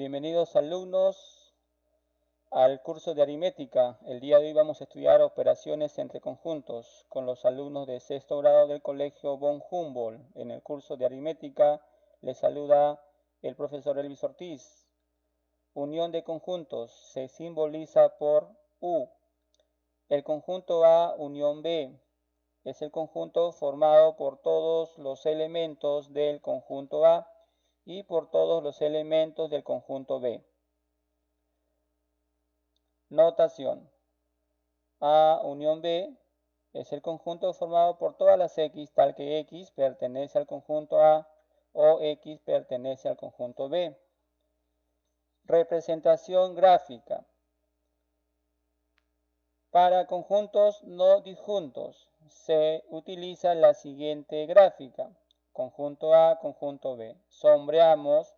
Bienvenidos alumnos al curso de aritmética. El día de hoy vamos a estudiar operaciones entre conjuntos con los alumnos de sexto grado del colegio von Humboldt. En el curso de aritmética les saluda el profesor Elvis Ortiz. Unión de conjuntos se simboliza por U. El conjunto A unión B es el conjunto formado por todos los elementos del conjunto A y por todos los elementos del conjunto B. Notación. A unión B es el conjunto formado por todas las X, tal que X pertenece al conjunto A o X pertenece al conjunto B. Representación gráfica. Para conjuntos no disjuntos se utiliza la siguiente gráfica. Conjunto A, conjunto B. Sombreamos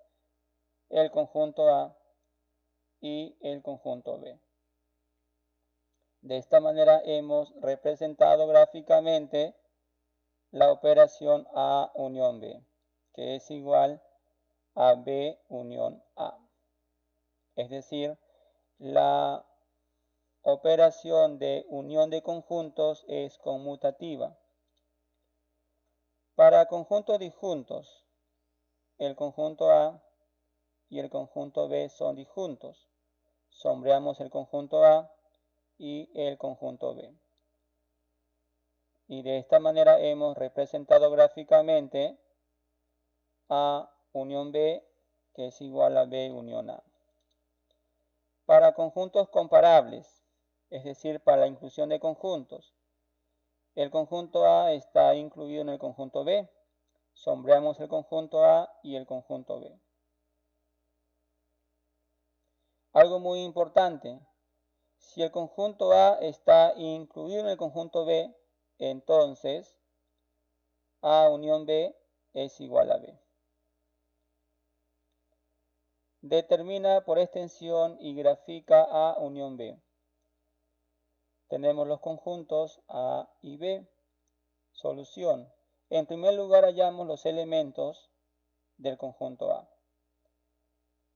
el conjunto A y el conjunto B. De esta manera hemos representado gráficamente la operación A unión B, que es igual a B unión A. Es decir, la operación de unión de conjuntos es conmutativa. Para conjuntos disjuntos, el conjunto A y el conjunto B son disjuntos. Sombreamos el conjunto A y el conjunto B. Y de esta manera hemos representado gráficamente A unión B, que es igual a B unión A. Para conjuntos comparables, es decir, para la inclusión de conjuntos, el conjunto A está incluido en el conjunto B. Sombreamos el conjunto A y el conjunto B. Algo muy importante, si el conjunto A está incluido en el conjunto B, entonces A unión B es igual a B. Determina por extensión y grafica A unión B. Tenemos los conjuntos A y B. Solución. En primer lugar hallamos los elementos del conjunto A.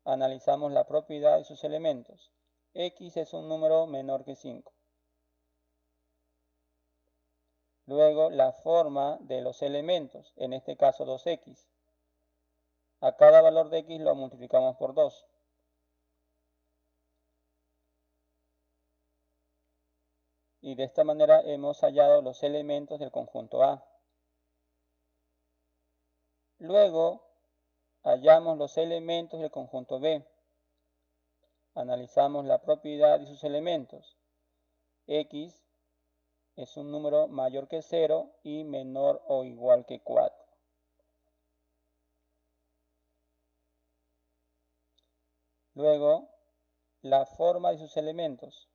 Analizamos la propiedad de sus elementos. X es un número menor que 5. Luego la forma de los elementos, en este caso 2x. A cada valor de x lo multiplicamos por 2. Y de esta manera hemos hallado los elementos del conjunto A. Luego hallamos los elementos del conjunto B. Analizamos la propiedad de sus elementos. X es un número mayor que 0 y menor o igual que 4. Luego, la forma de sus elementos.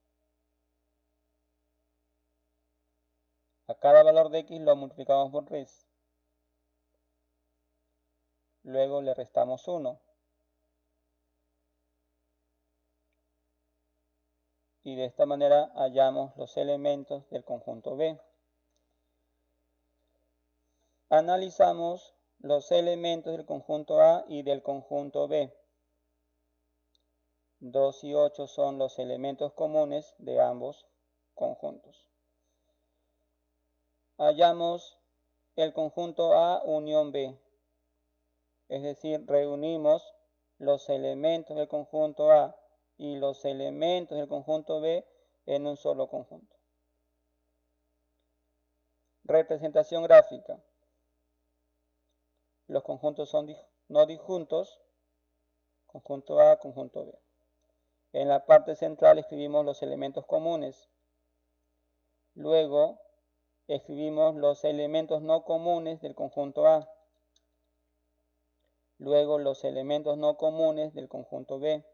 A cada valor de x lo multiplicamos por 3. Luego le restamos 1. Y de esta manera hallamos los elementos del conjunto B. Analizamos los elementos del conjunto A y del conjunto B. 2 y 8 son los elementos comunes de ambos conjuntos. Hallamos el conjunto A unión B. Es decir, reunimos los elementos del conjunto A y los elementos del conjunto B en un solo conjunto. Representación gráfica. Los conjuntos son no disjuntos, conjunto A, conjunto B. En la parte central escribimos los elementos comunes. Luego escribimos los elementos no comunes del conjunto A. Luego los elementos no comunes del conjunto B.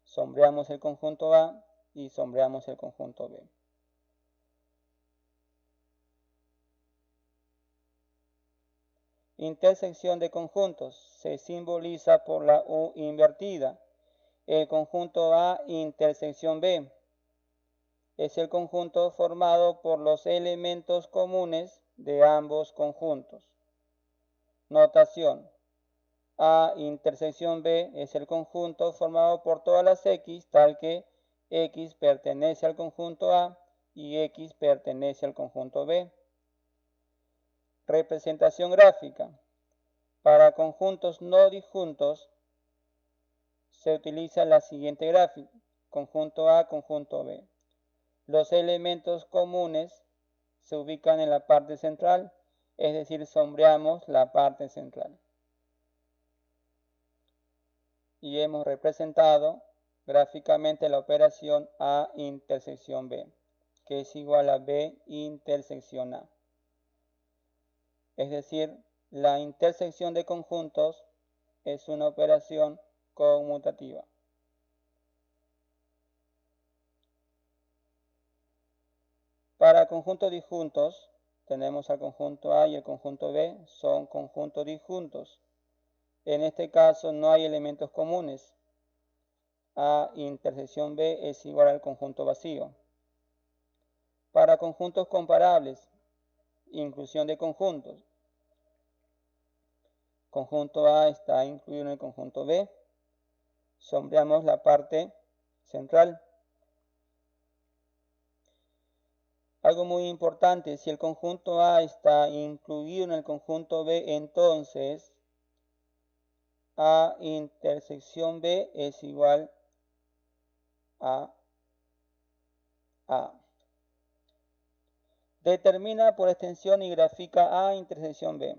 Sombreamos el conjunto A y sombreamos el conjunto B. Intersección de conjuntos se simboliza por la U invertida. El conjunto A intersección B es el conjunto formado por los elementos comunes de ambos conjuntos. Notación. A intersección B es el conjunto formado por todas las X, tal que X pertenece al conjunto A y X pertenece al conjunto B. Representación gráfica. Para conjuntos no disjuntos se utiliza la siguiente gráfica: conjunto A, conjunto B. Los elementos comunes se ubican en la parte central, es decir, sombreamos la parte central. Y hemos representado gráficamente la operación A intersección B, que es igual a B intersección A. Es decir, la intersección de conjuntos es una operación conmutativa. Para conjuntos disjuntos, tenemos al conjunto A y el conjunto B, son conjuntos disjuntos. En este caso no hay elementos comunes. A intersección B es igual al conjunto vacío. Para conjuntos comparables, inclusión de conjuntos. Conjunto A está incluido en el conjunto B. Sombreamos la parte central. Algo muy importante, si el conjunto A está incluido en el conjunto B, entonces A intersección B es igual a A. Determina por extensión y grafica A intersección B.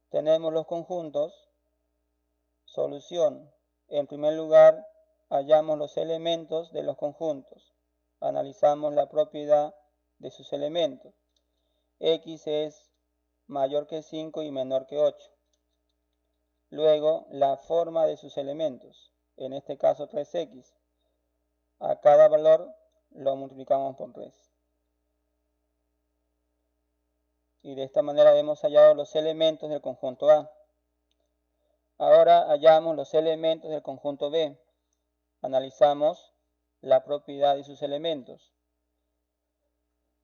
Tenemos los conjuntos. Solución. En primer lugar, hallamos los elementos de los conjuntos. Analizamos la propiedad de sus elementos. X es mayor que 5 y menor que 8. Luego, la forma de sus elementos. En este caso 3x. A cada valor lo multiplicamos por 3. Y de esta manera hemos hallado los elementos del conjunto A. Ahora hallamos los elementos del conjunto B. Analizamos la propiedad de sus elementos.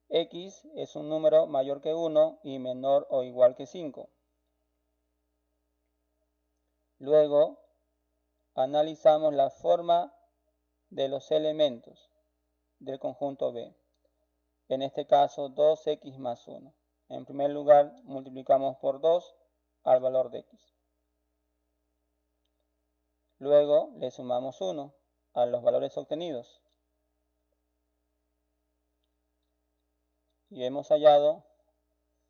X es un número mayor que 1 y menor o igual que 5. Luego, analizamos la forma de los elementos del conjunto B. En este caso, 2x más 1. En primer lugar, multiplicamos por 2 al valor de x. Luego, le sumamos 1 a los valores obtenidos. Y hemos hallado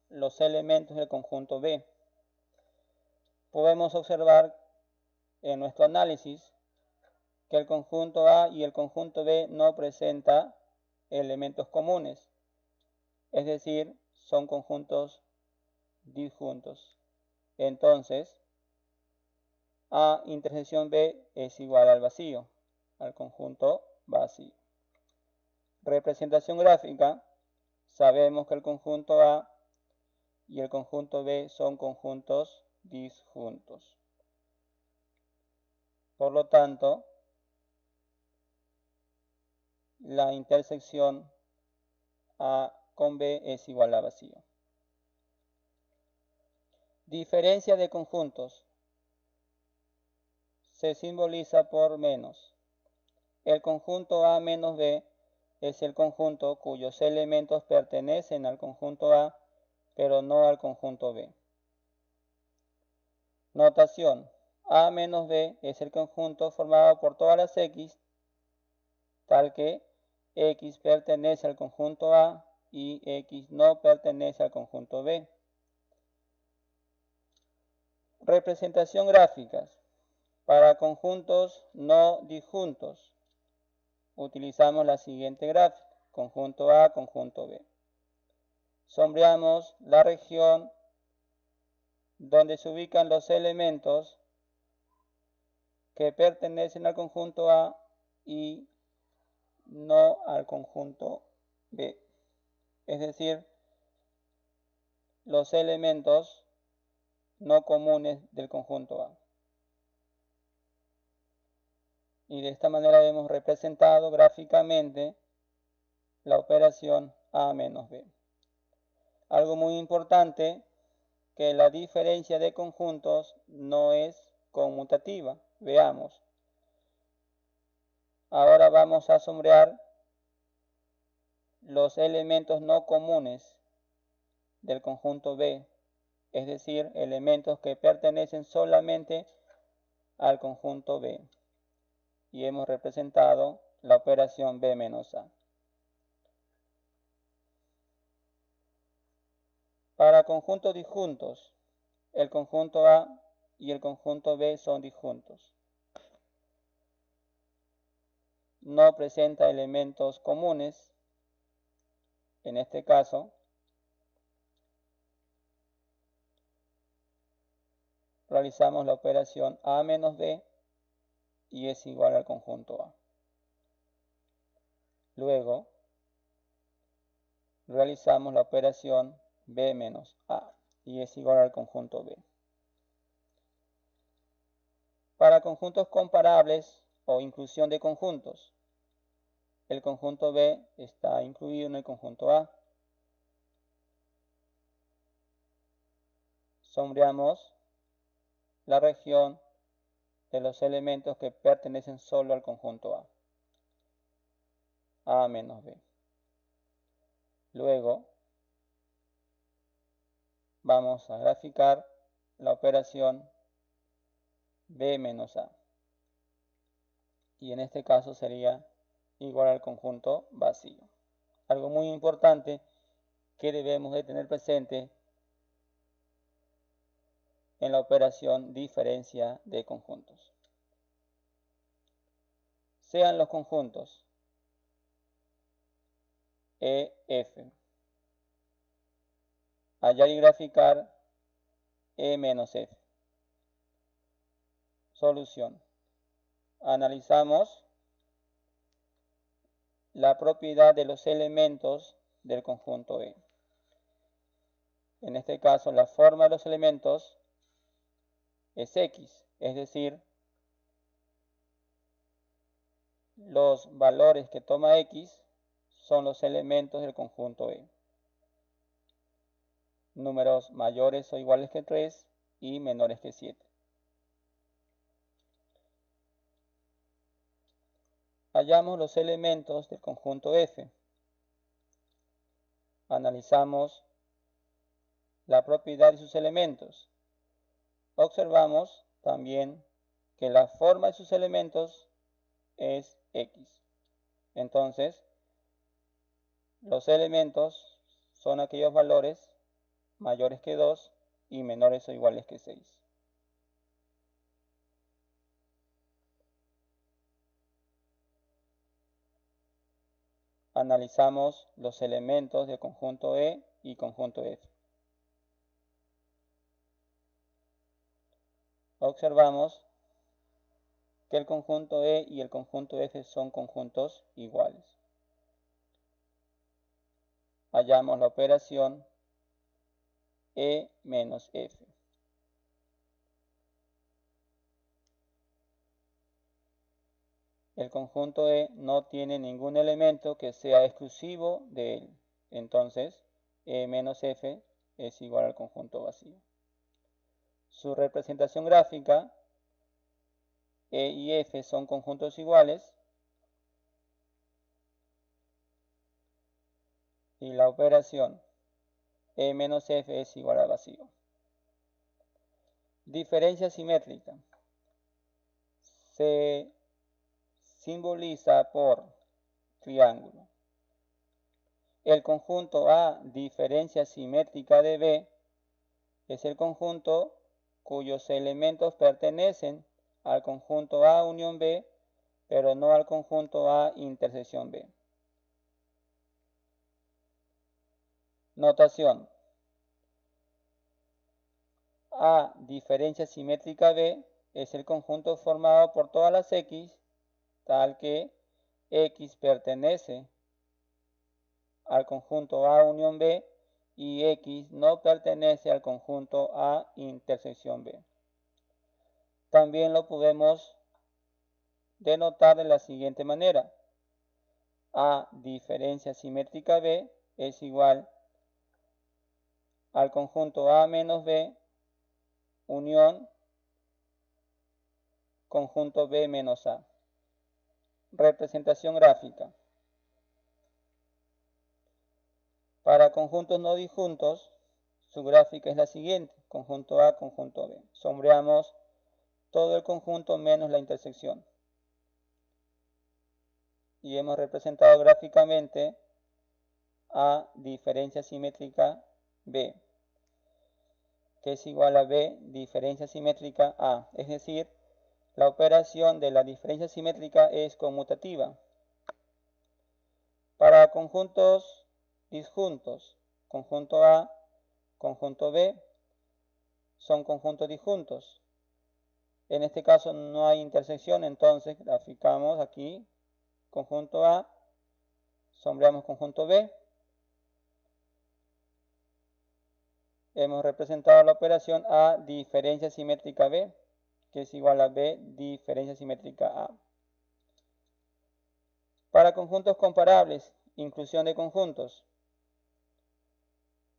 los elementos del conjunto B. Podemos observar en nuestro análisis que el conjunto A y el conjunto B no presentan elementos comunes, es decir, son conjuntos disjuntos. Entonces, A intersección B es igual al vacío, al conjunto vacío. Representación gráfica. Sabemos que el conjunto A y el conjunto B son conjuntos disjuntos. Por lo tanto, la intersección A con B es igual a vacío. Diferencia de conjuntos. Se simboliza por menos. El conjunto A menos B es el conjunto cuyos elementos pertenecen al conjunto A, pero no al conjunto B. Notación. A menos B es el conjunto formado por todas las X, tal que X pertenece al conjunto A y X no pertenece al conjunto B. Representación gráficas. Para conjuntos no disjuntos, utilizamos la siguiente gráfica: conjunto A, conjunto B. Sombreamos la región donde se ubican los elementos que pertenecen al conjunto A y no al conjunto B. Es decir, los elementos no comunes del conjunto A. Y de esta manera hemos representado gráficamente la operación A menos B. Algo muy importante que la diferencia de conjuntos no es conmutativa. Veamos. Ahora vamos a sombrear los elementos no comunes del conjunto B, es decir, elementos que pertenecen solamente al conjunto B. Y hemos representado la operación B menos A. Para conjuntos disjuntos, el conjunto A y el conjunto B son disjuntos. No presenta elementos comunes. En este caso, realizamos la operación A menos B y es igual al conjunto A. Luego, realizamos la operación B menos A y es igual al conjunto B. Para conjuntos comparables o inclusión de conjuntos, el conjunto B está incluido en el conjunto A. Sombreamos la región de los elementos que pertenecen solo al conjunto A menos B. Luego, vamos a graficar la operación B menos A. Y en este caso sería igual al conjunto vacío. Algo muy importante que debemos de tener presente en la operación diferencia de conjuntos. Sean los conjuntos E, F. Hallar y graficar E menos F. Solución. Analizamos la propiedad de los elementos del conjunto E. En este caso, la forma de los elementos es X, es decir, los valores que toma X son los elementos del conjunto E. Números mayores o iguales que 3 y menores que 7. Hallamos los elementos del conjunto F. Analizamos la propiedad de sus elementos. Observamos también que la forma de sus elementos es X. Entonces, los elementos son aquellos valores mayores que 2 y menores o iguales que 6. Analizamos los elementos del conjunto E y conjunto F. Observamos que el conjunto E y el conjunto F son conjuntos iguales. Hallamos la operación E menos F. El conjunto E no tiene ningún elemento que sea exclusivo de él. Entonces, E menos F es igual al conjunto vacío. Su representación gráfica, E y F son conjuntos iguales. Y la operación E menos F es igual al vacío. Diferencia simétrica. Se simboliza por triángulo. El conjunto A diferencia simétrica de B es el conjunto cuyos elementos pertenecen al conjunto A unión B, pero no al conjunto A intersección B. Notación. A diferencia simétrica B es el conjunto formado por todas las X, tal que X pertenece al conjunto A unión B y X no pertenece al conjunto A intersección B. También lo podemos denotar de la siguiente manera. A diferencia simétrica B es igual al conjunto A menos B unión conjunto B menos A. Representación gráfica. Para conjuntos no disjuntos, su gráfica es la siguiente: conjunto A, conjunto B. Sombreamos todo el conjunto menos la intersección. Y hemos representado gráficamente A diferencia simétrica B, que es igual a B diferencia simétrica A. Es decir, la operación de la diferencia simétrica es conmutativa. Para conjuntos disjuntos, conjunto A, conjunto B, son conjuntos disjuntos. En este caso no hay intersección, entonces graficamos aquí conjunto A, sombreamos conjunto B. Hemos representado la operación A diferencia simétrica B, que es igual a B diferencia simétrica A. Para conjuntos comparables, inclusión de conjuntos.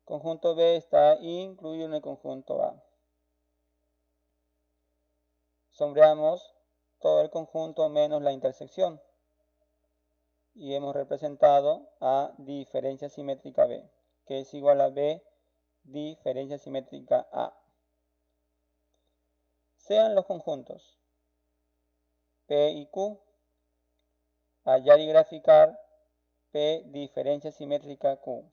Conjunto B está incluido en el conjunto A. Sombreamos todo el conjunto menos la intersección. Y hemos representado A diferencia simétrica B, que es igual a B diferencia simétrica A. Sean los conjuntos P y Q. Hallar y graficar P diferencia simétrica Q.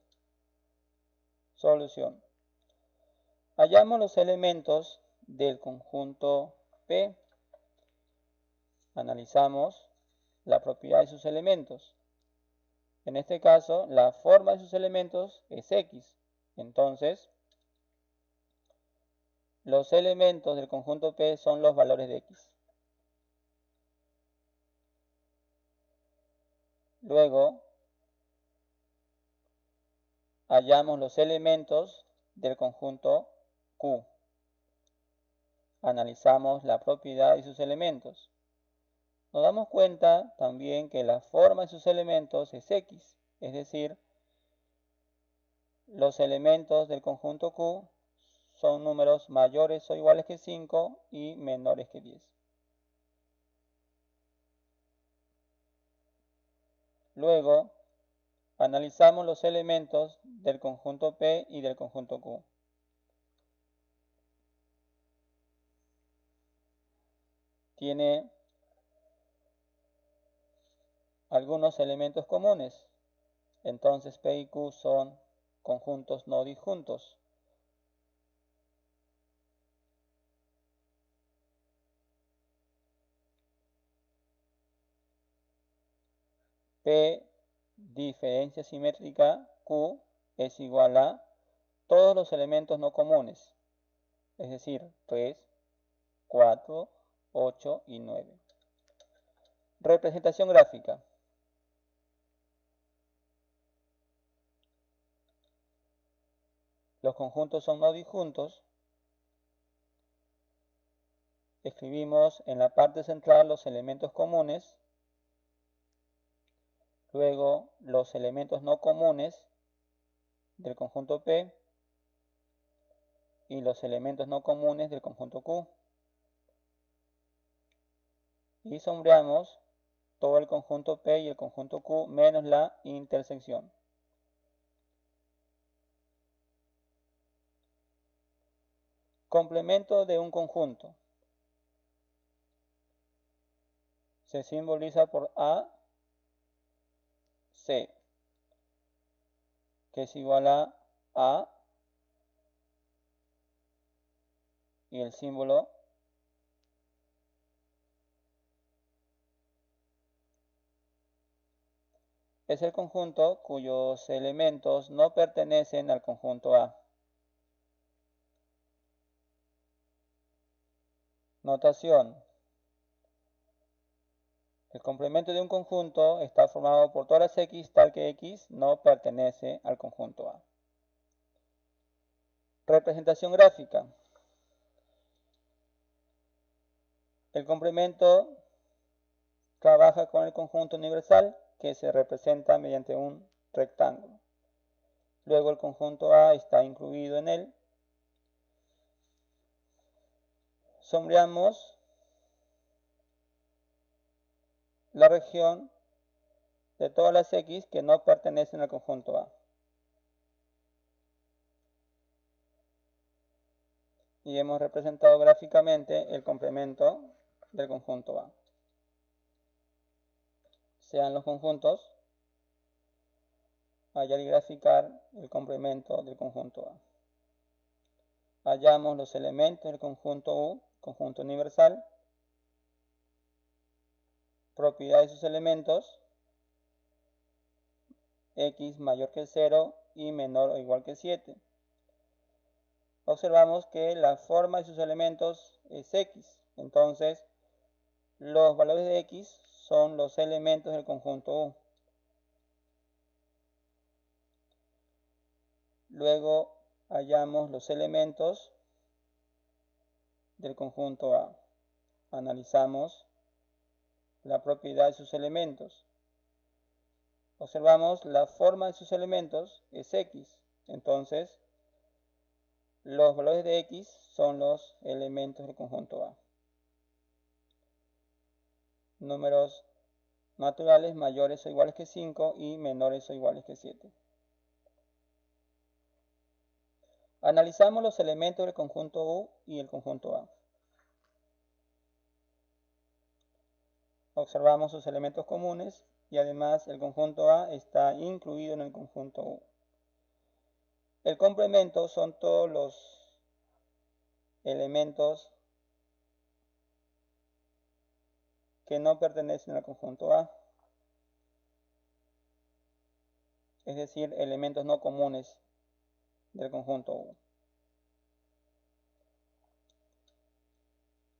Solución. Hallamos los elementos del conjunto P. Analizamos la propiedad de sus elementos. En este caso, la forma de sus elementos es X. Entonces, los elementos del conjunto P son los valores de X. Luego, hallamos los elementos del conjunto Q. Analizamos la propiedad de sus elementos. Nos damos cuenta también que la forma de sus elementos es X, es decir, los elementos del conjunto Q son números mayores o iguales que 5 y menores que 10. Luego, analizamos los elementos del conjunto P y del conjunto Q. Tiene algunos elementos comunes. Entonces P y Q son conjuntos no disjuntos. P diferencia simétrica Q es igual a todos los elementos no comunes, es decir, 3, 4, 8 y 9. Representación gráfica. Los conjuntos son no disjuntos. Escribimos en la parte central los elementos comunes. Luego los elementos no comunes del conjunto P y los elementos no comunes del conjunto Q. Y sombreamos todo el conjunto P y el conjunto Q menos la intersección. Complemento de un conjunto. Se simboliza por A, C, que es igual a y el símbolo es el conjunto cuyos elementos no pertenecen al conjunto A. Notación. El complemento de un conjunto está formado por todas las X tal que X no pertenece al conjunto A. Representación gráfica. El complemento trabaja con el conjunto universal que se representa mediante un rectángulo. Luego el conjunto A está incluido en él. Sombreamos la región de todas las X que no pertenecen al conjunto A. Y hemos representado gráficamente el complemento del conjunto A. Sean los conjuntos, hallar y graficar el complemento del conjunto A. Hallamos los elementos del conjunto U, conjunto universal, propiedad de sus elementos, X mayor que 0 y menor o igual que 7. Observamos que la forma de sus elementos es X, entonces los valores de X son los elementos del conjunto U. Luego hallamos los elementos del conjunto A. Analizamos la propiedad de sus elementos. Observamos la forma de sus elementos es X, entonces los valores de X son los elementos del conjunto A. Números naturales mayores o iguales que 5 y menores o iguales que 7. Analizamos los elementos del conjunto U y el conjunto A. Observamos sus elementos comunes y además el conjunto A está incluido en el conjunto U. El complemento son todos los elementos que no pertenecen al conjunto A, es decir, elementos no comunes del conjunto U.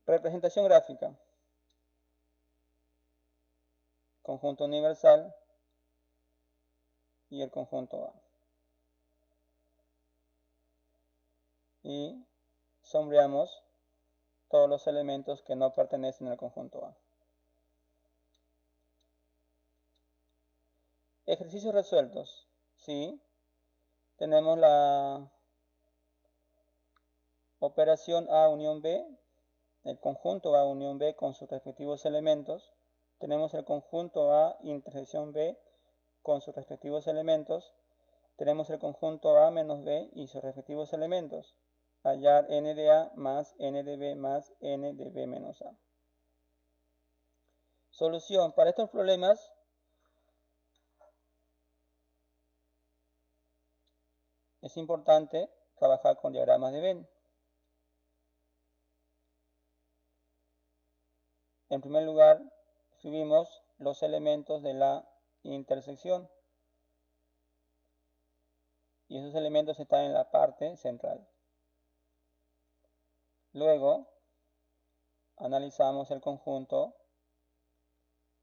Representación gráfica. Conjunto universal y el conjunto A. Y sombreamos todos los elementos que no pertenecen al conjunto A. Ejercicios resueltos. Sí, tenemos la operación A unión B, el conjunto A unión B con sus respectivos elementos. Tenemos el conjunto A intersección B con sus respectivos elementos. Tenemos el conjunto A menos B y sus respectivos elementos. Hallar n de A más n de B más n de B menos A. Solución. Para estos problemas es importante trabajar con diagramas de Venn. En primer lugar, escribimos los elementos de la intersección. Y esos elementos están en la parte central. Luego, analizamos el conjunto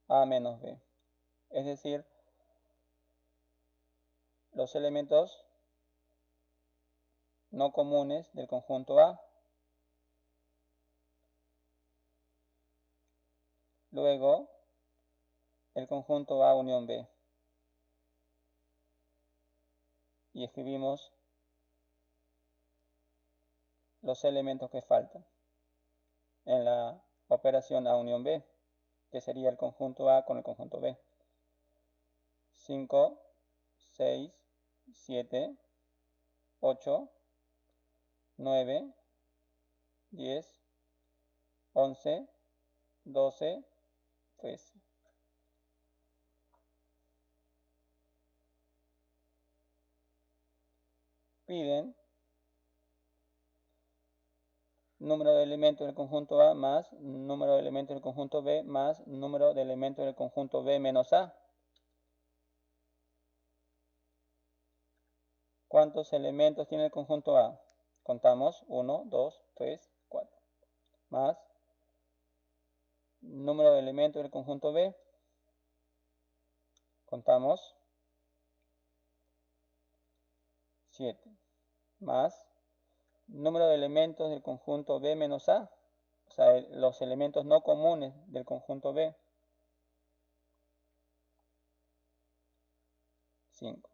A menos B. Es decir, los elementos no comunes del conjunto A. Luego, el conjunto A unión B. Y escribimos los elementos que faltan en la operación A unión B, que sería el conjunto A con el conjunto B. 5, 6, 7, 8, 9, 10, 11, 12, 13. Piden número de elementos del conjunto A más número de elementos del conjunto B más número de elementos del conjunto B menos A. ¿Cuántos elementos tiene el conjunto A? Contamos 1, 2, 3, 4. Más número de elementos del conjunto B. Contamos 7. Más número de elementos del conjunto B menos A. O sea, los elementos no comunes del conjunto B. 5.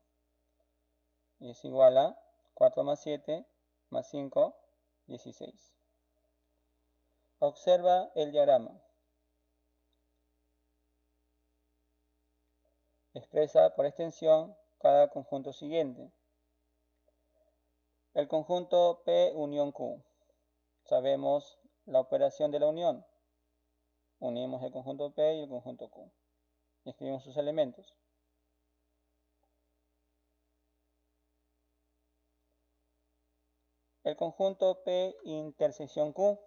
y es igual a 4 más 7 más 5, 16. Observa el diagrama. Expresa por extensión cada conjunto siguiente. El conjunto P unión Q. Sabemos la operación de la unión. Unimos el conjunto P y el conjunto Q. Y escribimos sus elementos. El conjunto P intersección Q.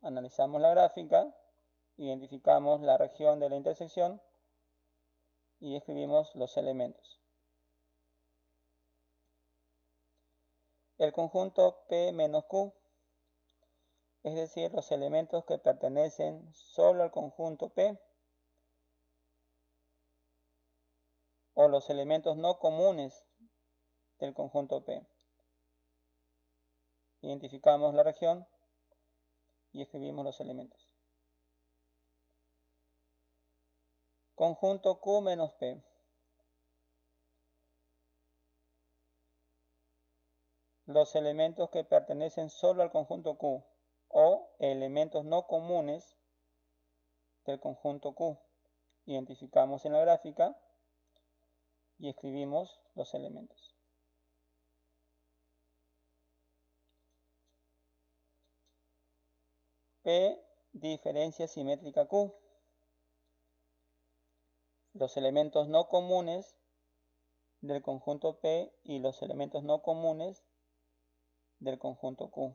Analizamos la gráfica, identificamos la región de la intersección y escribimos los elementos. El conjunto P menos Q, es decir, los elementos que pertenecen solo al conjunto P o los elementos no comunes del conjunto P. Identificamos la región y escribimos los elementos. Conjunto Q menos P. Los elementos que pertenecen solo al conjunto Q o elementos no comunes del conjunto Q. Identificamos en la gráfica y escribimos los elementos. P diferencia simétrica Q. Los elementos no comunes del conjunto P y los elementos no comunes del conjunto Q.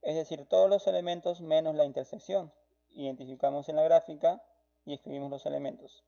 Es decir, todos los elementos menos la intersección. Identificamos en la gráfica y escribimos los elementos.